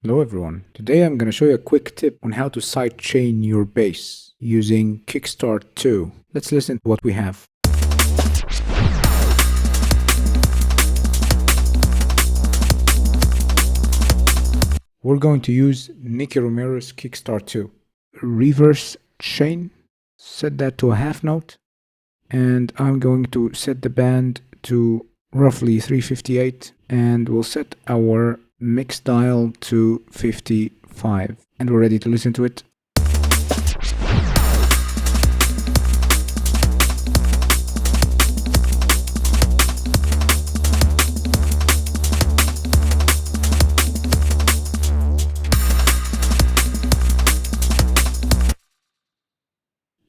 Hello everyone. Today I'm going to show you a quick tip on how to sidechain your bass using Kickstart 2. Let's listen to what we have. We're going to use Nicky Romero's Kickstart 2. Reverse chain, set that to a half note, and I'm going to set the band to roughly 358, and we'll set our mix dial to 55, and we're ready to listen to it.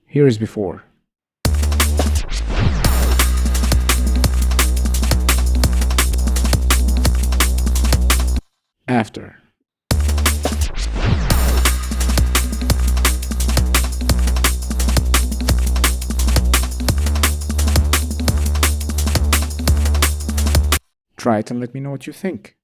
Here is before. After. Try it and let me know what you think.